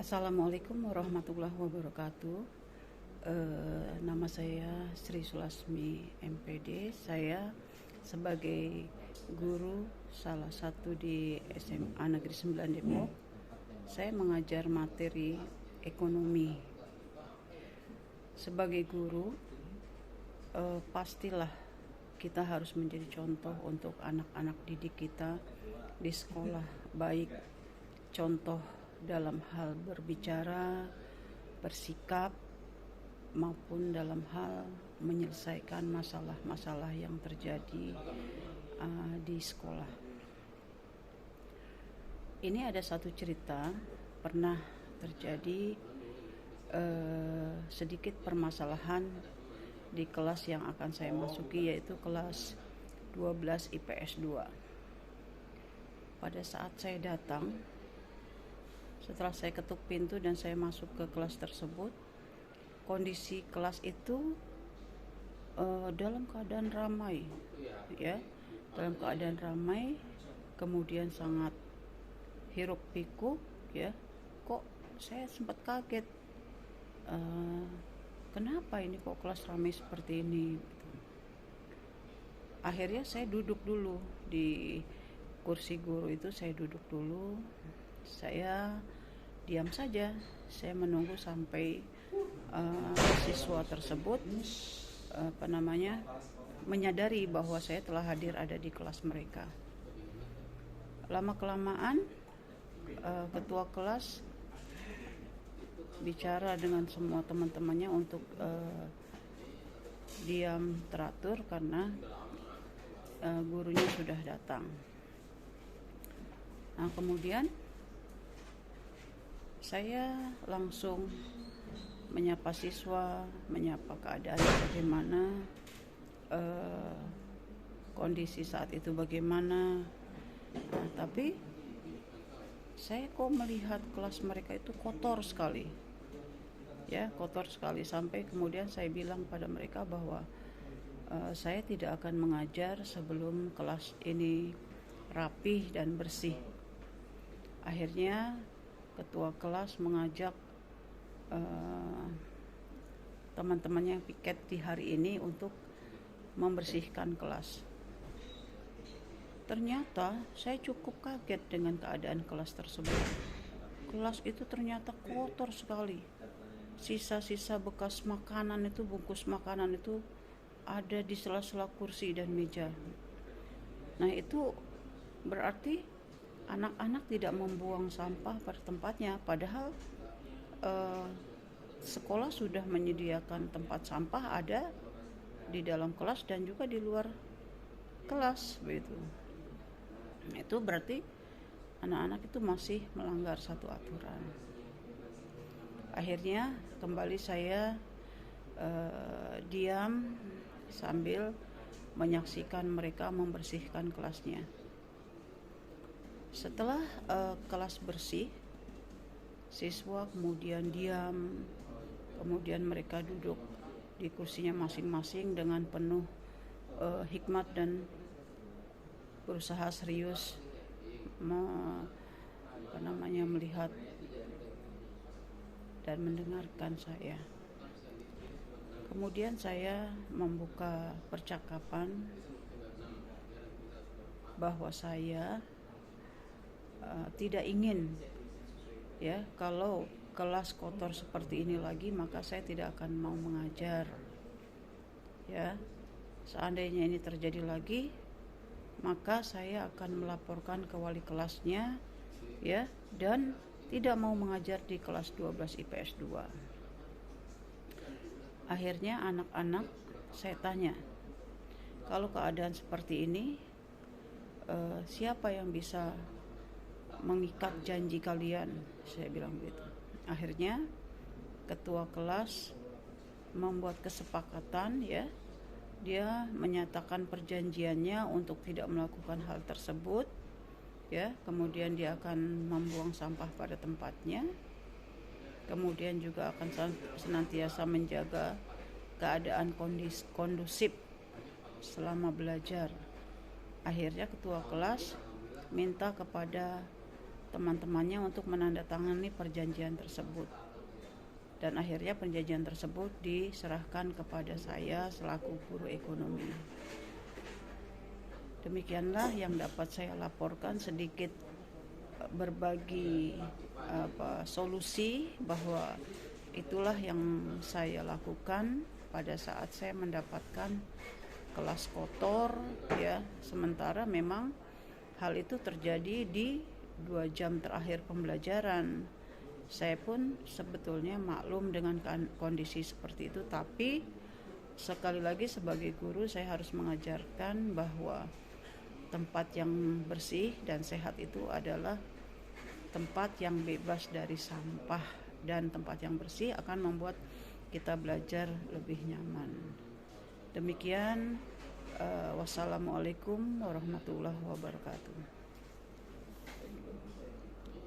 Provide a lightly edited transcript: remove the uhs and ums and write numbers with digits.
Assalamualaikum warahmatullahi wabarakatuh. Nama saya Sri Sulasmi MPD. Saya sebagai guru salah satu di SMA Negeri 9 Depok. Saya mengajar materi ekonomi. Sebagai guru, pastilah kita harus menjadi contoh untuk anak-anak didik kita di sekolah, baik contoh dalam hal berbicara, bersikap, maupun dalam hal menyelesaikan masalah-masalah yang terjadi di sekolah. Ini ada satu cerita, pernah terjadi sedikit permasalahan di kelas yang akan saya masuki, yaitu kelas 12 IPS 2. Pada saat saya datang, setelah saya ketuk pintu dan saya masuk ke kelas tersebut, kondisi kelas itu dalam keadaan ramai, ya, dalam keadaan ramai, kemudian sangat hiruk pikuk, ya. Kok saya sempat kaget, kenapa ini kok kelas ramai seperti ini? Akhirnya saya duduk dulu di kursi guru itu, saya duduk dulu. Saya diam saja, saya menunggu sampai siswa tersebut menyadari bahwa saya telah hadir ada di kelas mereka. Lama kelamaan ketua kelas bicara dengan semua teman-temannya untuk diam teratur karena gurunya sudah datang. Nah, kemudian saya langsung menyapa siswa, menyapa keadaan bagaimana, kondisi saat itu bagaimana. Nah, tapi saya kok melihat kelas mereka itu kotor sekali, ya, kotor sekali, sampai kemudian saya bilang pada mereka bahwa saya tidak akan mengajar sebelum kelas ini rapih dan bersih. Akhirnya ketua kelas mengajak teman-temannya yang piket di hari ini untuk membersihkan kelas. Ternyata saya cukup kaget dengan keadaan kelas tersebut. Kelas itu ternyata kotor sekali. Sisa-sisa bekas makanan itu, bungkus makanan itu ada di sela-sela kursi dan meja. Nah, itu berarti anak-anak tidak membuang sampah pada tempatnya, padahal sekolah sudah menyediakan tempat sampah ada di dalam kelas dan juga di luar kelas, begitu. Itu berarti anak-anak itu masih melanggar satu aturan. Akhirnya kembali saya diam sambil menyaksikan mereka membersihkan kelasnya. Setelah kelas bersih, siswa kemudian diam, kemudian mereka duduk di kursinya masing-masing dengan penuh hikmat dan berusaha serius melihat dan mendengarkan saya. Kemudian saya membuka percakapan bahwa saya tidak ingin, ya, kalau kelas kotor seperti ini lagi, maka saya tidak akan mau mengajar, ya. Seandainya ini terjadi lagi, maka saya akan melaporkan ke wali kelasnya, ya, dan tidak mau mengajar di kelas 12 IPS 2. Akhirnya anak-anak saya tanya, kalau keadaan seperti ini, siapa yang bisa mengikat janji kalian? Saya bilang begitu. Akhirnya ketua kelas membuat kesepakatan, ya, dia menyatakan perjanjiannya untuk tidak melakukan hal tersebut, ya. Kemudian dia akan membuang sampah pada tempatnya, kemudian juga akan senantiasa menjaga keadaan kondusif selama belajar. Akhirnya ketua kelas minta kepada teman-temannya untuk menandatangani perjanjian tersebut. Dan akhirnya perjanjian tersebut diserahkan kepada saya selaku guru ekonomi. Demikianlah yang dapat saya laporkan, sedikit berbagi solusi bahwa itulah yang saya lakukan pada saat saya mendapatkan kelas kotor ya. Sementara memang hal itu terjadi di 2 jam terakhir pembelajaran. Saya pun sebetulnya maklum dengan kondisi seperti itu, tapi sekali lagi sebagai guru saya harus mengajarkan bahwa tempat yang bersih dan sehat itu adalah tempat yang bebas dari sampah, dan tempat yang bersih akan membuat kita belajar lebih nyaman. Demikian, wassalamualaikum warahmatullahi wabarakatuh.